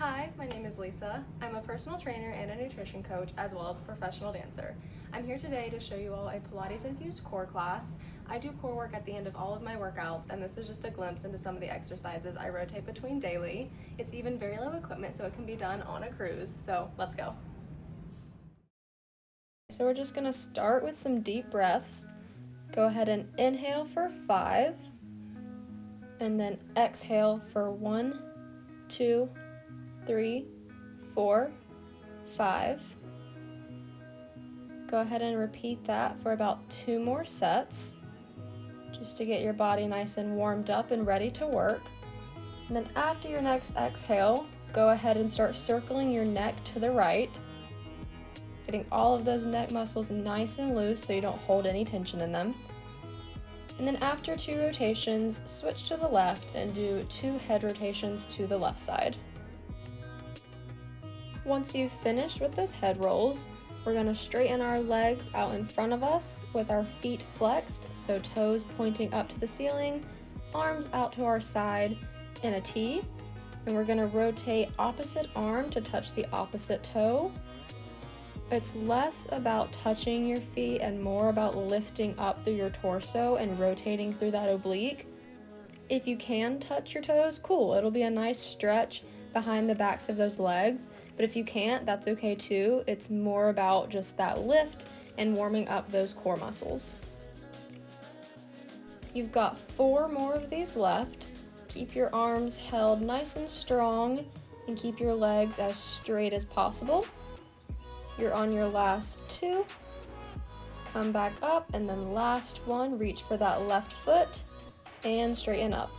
Hi, my name is Lisa. I'm a personal trainer and a nutrition coach as well as a professional dancer. I'm here today to show you all a Pilates infused core class. I do core work at the end of all of my workouts, and this is just a glimpse into some of the exercises I rotate between daily. It's even very low equipment, so it can be done on a cruise. So let's go. So we're just gonna start with some deep breaths. Go ahead and inhale for 5, and then exhale for 1, 2, 3, 4, 5. Go ahead and repeat that for about 2 more sets, just to get your body nice and warmed up and ready to work. And then after your next exhale, go ahead and start circling your neck to the right, getting all of those neck muscles nice and loose so you don't hold any tension in them. And then after 2 rotations, switch to the left and do 2 head rotations to the left side. Once you've finished with those head rolls, we're going to straighten our legs out in front of us with our feet flexed, so toes pointing up to the ceiling, arms out to our side in a T, and we're going to rotate opposite arm to touch the opposite toe. It's less about touching your feet and more about lifting up through your torso and rotating through that oblique. If you can touch your toes, cool, it'll be a nice stretch behind the backs of those legs, but if you can't, that's okay too. It's more about just that lift and warming up those core muscles. You've got 4 more of these left. Keep your arms held nice and strong and keep your legs as straight as possible. You're on your last 2. Come back up, and then last one, reach for that left foot and straighten up.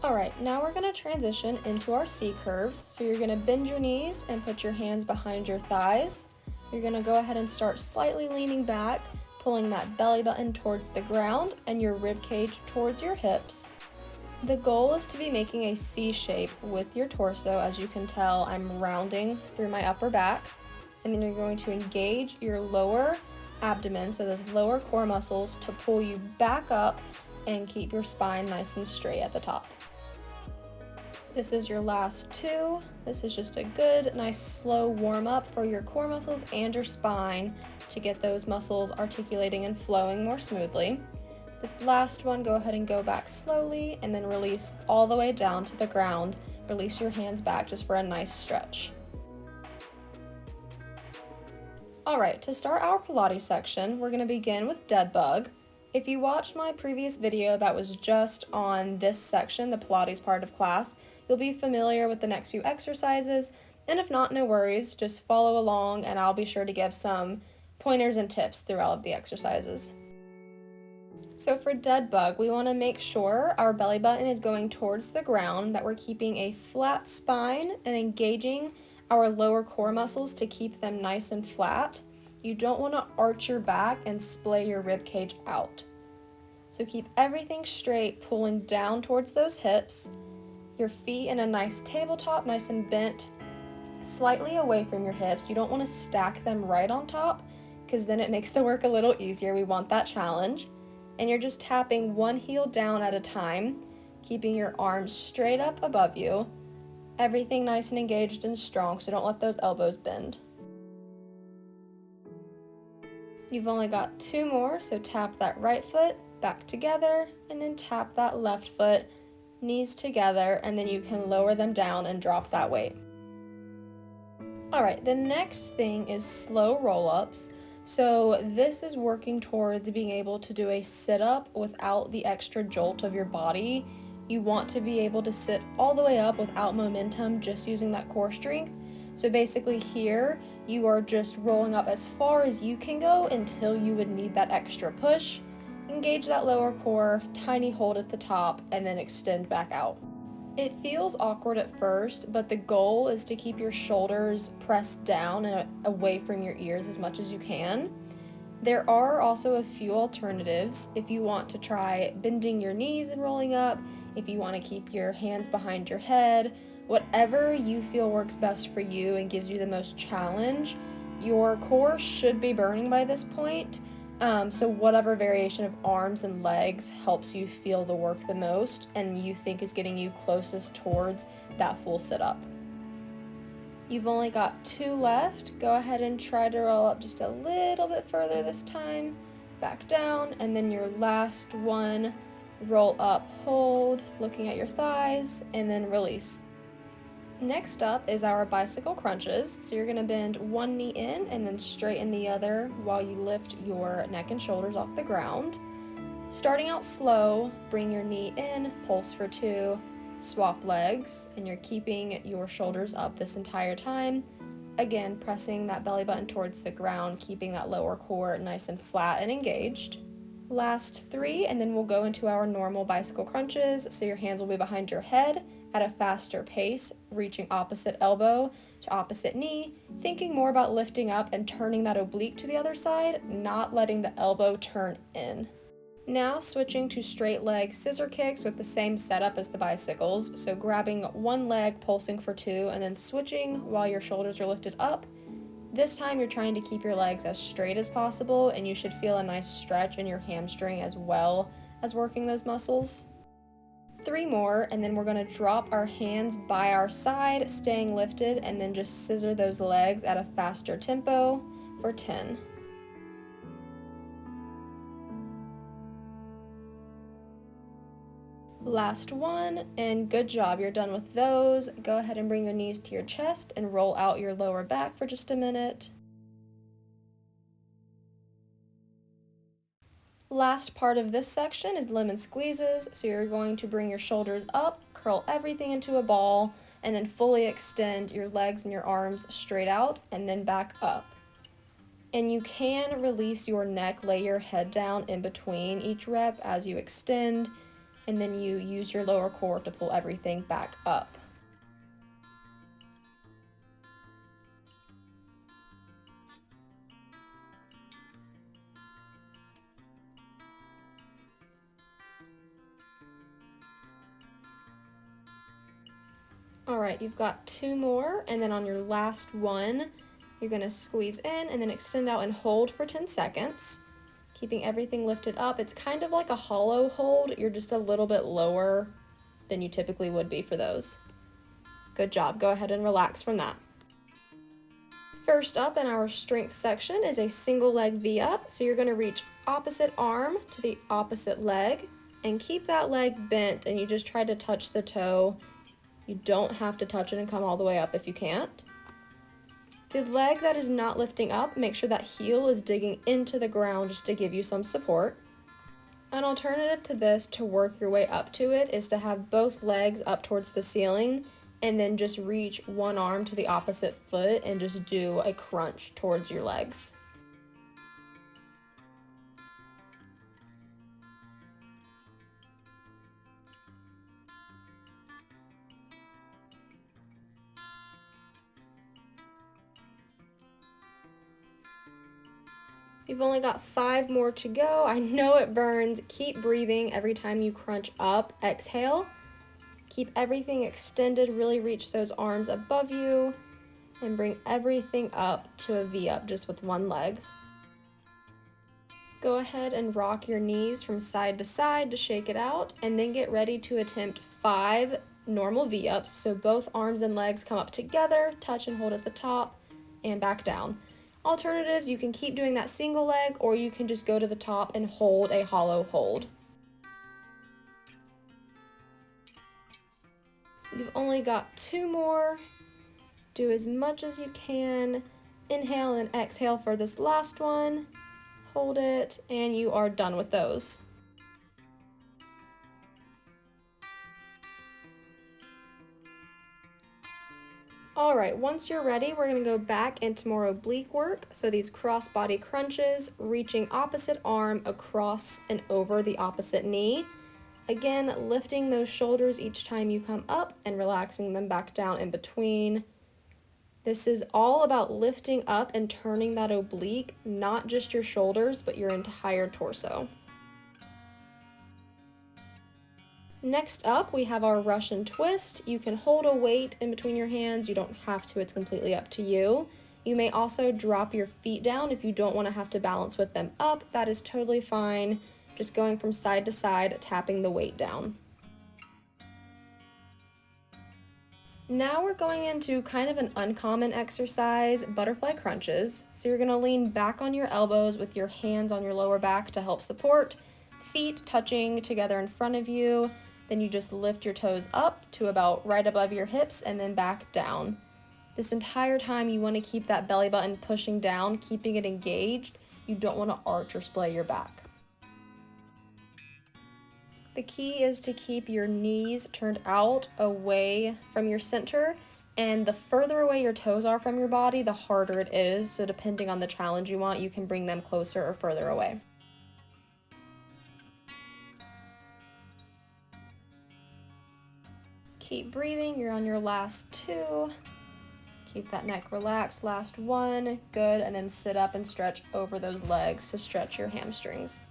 Alright, now we're going to transition into our C curves. So you're going to bend your knees and put your hands behind your thighs. You're going to go ahead and start slightly leaning back, pulling that belly button towards the ground and your rib cage towards your hips. The goal is to be making a C shape with your torso. As you can tell, I'm rounding through my upper back. And then you're going to engage your lower abdomen, so those lower core muscles, to pull you back up and keep your spine nice and straight at the top. This is your last 2. This is just a good, nice, slow warm up for your core muscles and your spine to get those muscles articulating and flowing more smoothly. This last one, go ahead and go back slowly and then release all the way down to the ground. Release your hands back just for a nice stretch. Alright, to start our Pilates section, we're going to begin with dead bug. If you watched my previous video that was just on this section, the Pilates part of class, you'll be familiar with the next few exercises, and if not, no worries, just follow along and I'll be sure to give some pointers and tips through all of the exercises. So for dead bug, we want to make sure our belly button is going towards the ground, that we're keeping a flat spine and engaging our lower core muscles to keep them nice and flat. You don't want to arch your back and splay your rib cage out. So keep everything straight, pulling down towards those hips. Your feet in a nice tabletop, nice and bent, slightly away from your hips. You don't want to stack them right on top because then it makes the work a little easier. We want that challenge. And you're just tapping one heel down at a time, keeping your arms straight up above you. Everything nice and engaged and strong, so don't let those elbows bend. You've only got 2 more, so tap that right foot back together, and then tap that left foot, knees together, and then you can lower them down and drop that weight. Alright, the next thing is slow roll-ups. So this is working towards being able to do a sit-up without the extra jolt of your body. You want to be able to sit all the way up without momentum, just using that core strength. So basically here, you are just rolling up as far as you can go until you would need that extra push. Engage that lower core, tiny hold at the top, and then extend back out. It feels awkward at first, but the goal is to keep your shoulders pressed down and away from your ears as much as you can. There are also a few alternatives if you want to try bending your knees and rolling up, if you want to keep your hands behind your head, whatever you feel works best for you and gives you the most challenge. Your core should be burning by this point, so whatever variation of arms and legs helps you feel the work the most and you think is getting you closest towards that full sit-up. You've only got 2 left. Go ahead and try to roll up just a little bit further this time. Back down, and then your last one, roll up, hold, looking at your thighs, and then release. Next up is our bicycle crunches. So you're gonna bend one knee in and then straighten the other while you lift your neck and shoulders off the ground. Starting out slow, bring your knee in, pulse for 2, swap legs, and you're keeping your shoulders up this entire time. Again, pressing that belly button towards the ground, keeping that lower core nice and flat and engaged. Last 3, and then we'll go into our normal bicycle crunches. So your hands will be behind your head at a faster pace, reaching opposite elbow to opposite knee, thinking more about lifting up and turning that oblique to the other side, not letting the elbow turn in. Now switching to straight leg scissor kicks with the same setup as the bicycles, so grabbing one leg, pulsing for 2, and then switching while your shoulders are lifted up. This time you're trying to keep your legs as straight as possible, and you should feel a nice stretch in your hamstring as well as working those muscles. 3 more, and then we're going to drop our hands by our side, staying lifted, and then just scissor those legs at a faster tempo for 10. Last one, and good job, you're done with those. Go ahead and bring your knees to your chest and roll out your lower back for just a minute. Last part of this section is lemon squeezes, so you're going to bring your shoulders up, curl everything into a ball, and then fully extend your legs and your arms straight out and then back up. And you can release your neck, lay your head down in between each rep as you extend, and then you use your lower core to pull everything back up. All right, you've got 2 more, and then on your last one, you're gonna squeeze in and then extend out and hold for 10 seconds. Keeping everything lifted up. It's kind of like a hollow hold. You're just a little bit lower than you typically would be for those. Good job. Go ahead and relax from that. First up in our strength section is a single leg V-up. So you're going to reach opposite arm to the opposite leg and keep that leg bent, and you just try to touch the toe. You don't have to touch it and come all the way up if you can't. The leg that is not lifting up, make sure that heel is digging into the ground just to give you some support. An alternative to this to work your way up to it is to have both legs up towards the ceiling and then just reach one arm to the opposite foot and just do a crunch towards your legs. You've only got 5 more to go. I know it burns. Keep breathing every time you crunch up. Exhale. Keep everything extended. Really reach those arms above you and bring everything up to a V-up just with one leg. Go ahead and rock your knees from side to side to shake it out, and then get ready to attempt 5 normal V-ups. So both arms and legs come up together, touch and hold at the top, and back down. Alternatives, you can keep doing that single leg, or you can just go to the top and hold a hollow hold. You've only got 2 more. Do as much as you can. Inhale and exhale for this last one. Hold it, and you are done with those. All right, once you're ready, we're gonna go back into more oblique work. So these cross body crunches, reaching opposite arm across and over the opposite knee. Again, lifting those shoulders each time you come up and relaxing them back down in between. This is all about lifting up and turning that oblique, not just your shoulders, but your entire torso. Next up, we have our Russian twist. You can hold a weight in between your hands. You don't have to, it's completely up to you. You may also drop your feet down if you don't want to have to balance with them up. That is totally fine. Just going from side to side, tapping the weight down. Now we're going into kind of an uncommon exercise, butterfly crunches. So you're gonna lean back on your elbows with your hands on your lower back to help support, feet touching together in front of you. Then you just lift your toes up to about right above your hips and then back down. This entire time you wanna keep that belly button pushing down, keeping it engaged. You don't wanna arch or splay your back. The key is to keep your knees turned out away from your center, and the further away your toes are from your body, the harder it is. So depending on the challenge you want, you can bring them closer or further away. Keep breathing, you're on your last two. Keep that neck relaxed, last one, good, and then sit up and stretch over those legs to stretch your hamstrings.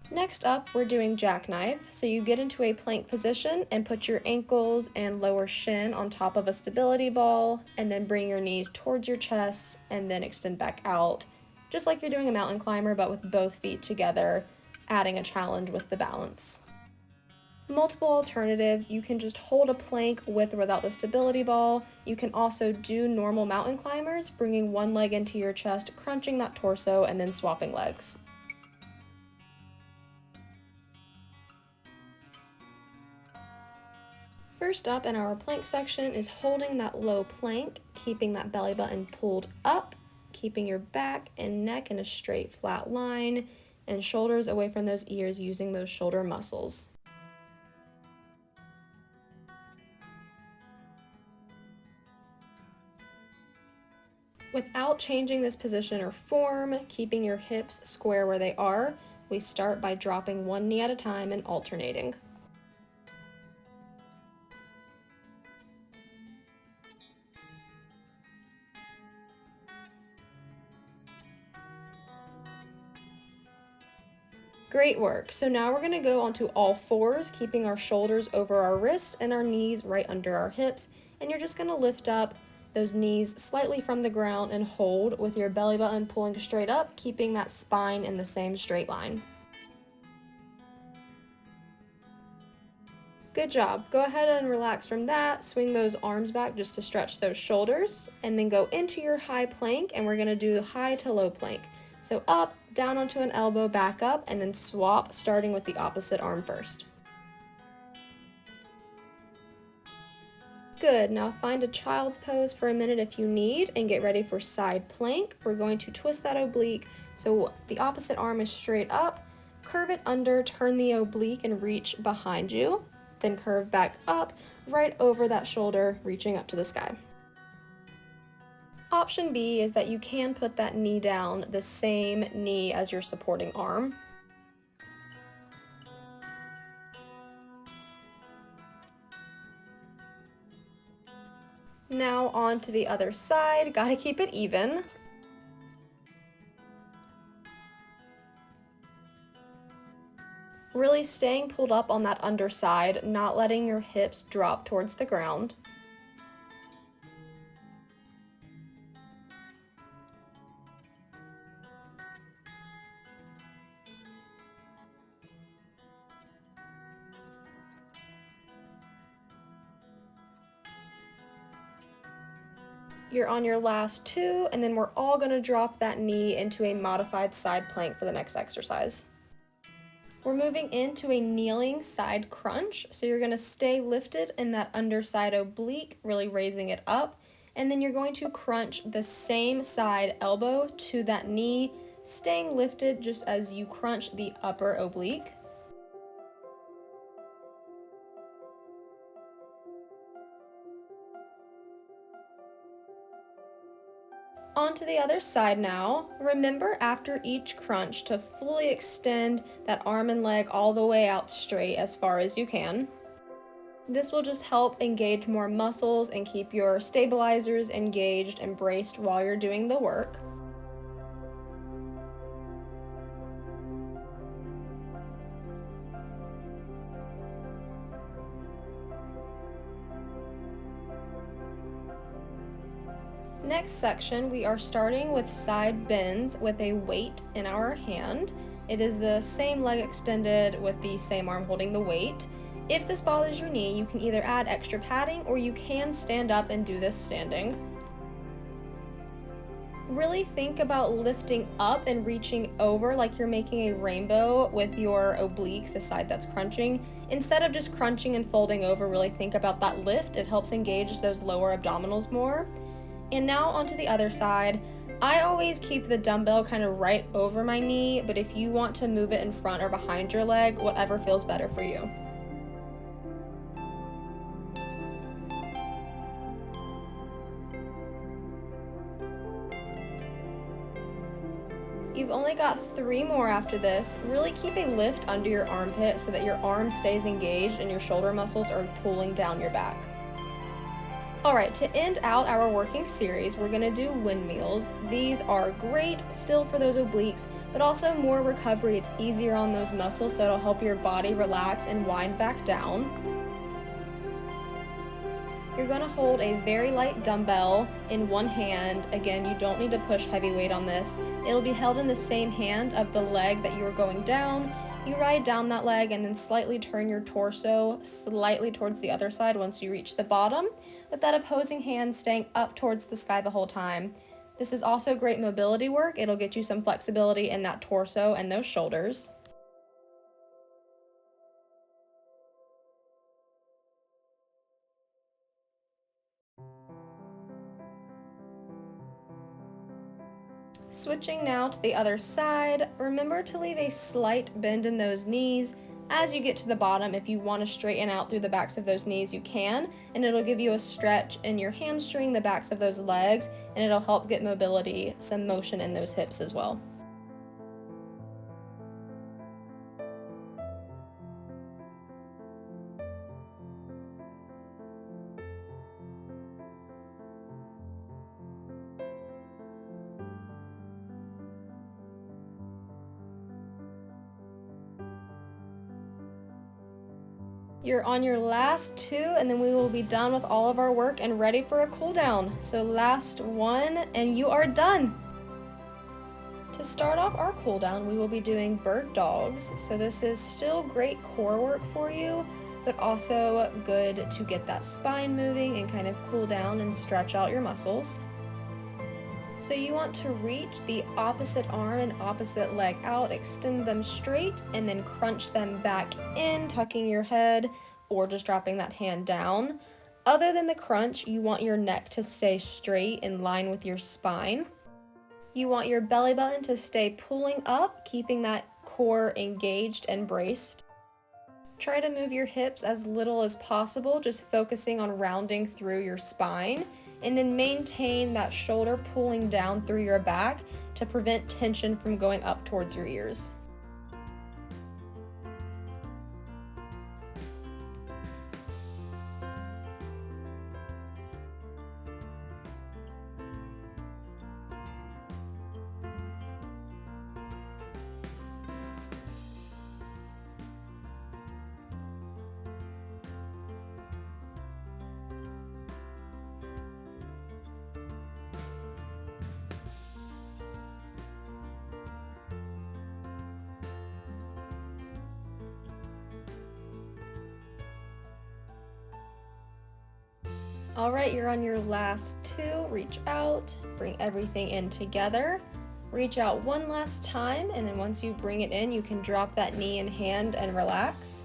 Next up, we're doing jackknife. So you get into a plank position and put your ankles and lower shin on top of a stability ball, and then bring your knees towards your chest and then extend back out, just like you're doing a mountain climber, but with both feet together, adding a challenge with the balance. Multiple alternatives. You can just hold a plank with or without the stability ball. You can also do normal mountain climbers, bringing one leg into your chest, crunching that torso, and then swapping legs. First up in our plank section is holding that low plank, keeping that belly button pulled up, keeping your back and neck in a straight flat line, and shoulders away from those ears using those shoulder muscles. Without changing this position or form, keeping your hips square where they are, we start by dropping one knee at a time and alternating. Great work. So now we're gonna go onto all fours, keeping our shoulders over our wrists and our knees right under our hips. And you're just gonna lift up those knees slightly from the ground and hold with your belly button pulling straight up, keeping that spine in the same straight line. Good job. Go ahead and relax from that. Swing those arms back just to stretch those shoulders, and then go into your high plank, and we're gonna do high to low plank. So up, down onto an elbow, back up, and then swap, starting with the opposite arm first. Good, now find a child's pose for a minute if you need, and get ready for side plank. We're going to twist that oblique, so the opposite arm is straight up, curve it under, turn the oblique, and reach behind you. Then curve back up, right over that shoulder, reaching up to the sky. Option B is that you can put that knee down, the same knee as your supporting arm. Now on to the other side, gotta keep it even. Really staying pulled up on that underside, not letting your hips drop towards the ground. You're on your last two, and then we're all gonna drop that knee into a modified side plank for the next exercise. We're moving into a kneeling side crunch. So you're gonna stay lifted in that underside oblique, really raising it up. And then you're going to crunch the same side elbow to that knee, staying lifted just as you crunch the upper oblique. On to the other side now. Remember after each crunch to fully extend that arm and leg all the way out straight as far as you can. This will just help engage more muscles and keep your stabilizers engaged and braced while you're doing the work. Next section, we are starting with side bends with a weight in our hand. It is the same leg extended with the same arm holding the weight. If this bothers your knee, you can either add extra padding or you can stand up and do this standing. Really think about lifting up and reaching over like you're making a rainbow with your oblique, the side that's crunching. Instead of just crunching and folding over, really think about that lift. It helps engage those lower abdominals more. And now onto the other side. I always keep the dumbbell kind of right over my knee, but if you want to move it in front or behind your leg, whatever feels better for you. You've only got 3 more after this. Really keep a lift under your armpit so that your arm stays engaged and your shoulder muscles are pulling down your back. Alright, to end out our working series, we're going to do windmills. These are great still for those obliques, but also more recovery. It's easier on those muscles, so it'll help your body relax and wind back down. You're going to hold a very light dumbbell in one hand. Again, you don't need to push heavy weight on this. It'll be held in the same hand of the leg that you were going down. You ride down that leg and then slightly turn your torso slightly towards the other side once you reach the bottom, with that opposing hand staying up towards the sky the whole time. This is also great mobility work. It'll get you some flexibility in that torso and those shoulders. Switching now to the other side, remember to leave a slight bend in those knees. As you get to the bottom, if you want to straighten out through the backs of those knees, you can, and it'll give you a stretch in your hamstring, the backs of those legs, and it'll help get mobility, some motion in those hips as well. You're on your last 2, and then we will be done with all of our work and ready for a cool down. So last one, and you are done. To start off our cool down, we will be doing bird dogs. So this is still great core work for you, but also good to get that spine moving and kind of cool down and stretch out your muscles. So you want to reach the opposite arm and opposite leg out, extend them straight, and then crunch them back in, tucking your head or just dropping that hand down. Other than the crunch, you want your neck to stay straight in line with your spine. You want your belly button to stay pulling up, keeping that core engaged and braced. Try to move your hips as little as possible, just focusing on rounding through your spine. And then maintain that shoulder pulling down through your back to prevent tension from going up towards your ears. All right, you're on your last 2. Reach out, bring everything in together. Reach out one last time, and then once you bring it in, you can drop that knee and hand and relax.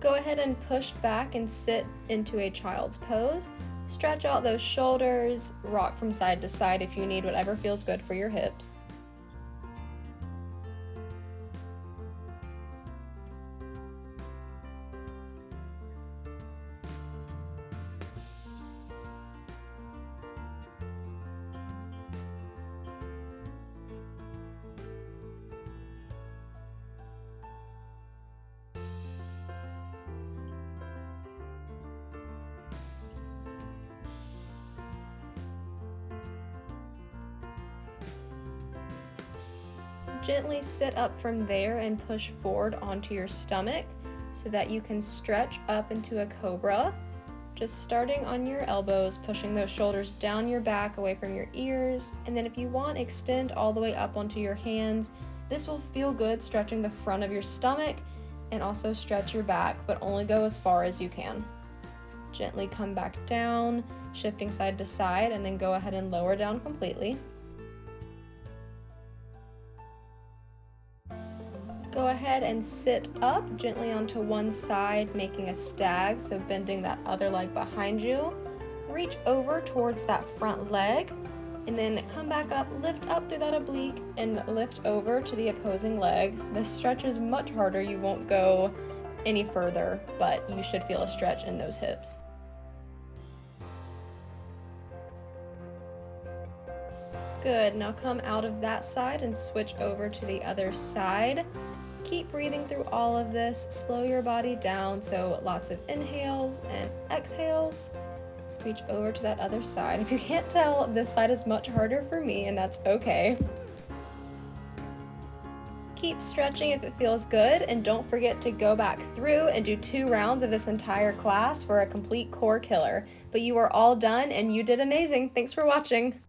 Go ahead and push back and sit into a child's pose. Stretch out those shoulders, rock from side to side if you need, whatever feels good for your hips. Gently sit up from there and push forward onto your stomach so that you can stretch up into a cobra. Just starting on your elbows, pushing those shoulders down your back away from your ears, and then if you want, extend all the way up onto your hands. This will feel good stretching the front of your stomach, and also stretch your back, but only go as far as you can. Gently come back down, shifting side to side, and then go ahead and lower down completely. Go ahead and sit up gently onto one side, making a stag, so bending that other leg behind you. Reach over towards that front leg, and then come back up, lift up through that oblique, and lift over to the opposing leg. This stretch is much harder. You won't go any further, but you should feel a stretch in those hips. Good, now come out of that side and switch over to the other side. Keep breathing through all of this. Slow your body down, so lots of inhales and exhales. Reach over to that other side. If you can't tell, this side is much harder for me, and that's okay. Keep stretching if it feels good, and don't forget to go back through and do 2 rounds of this entire class for a complete core killer. But you are all done, and you did amazing. Thanks for watching.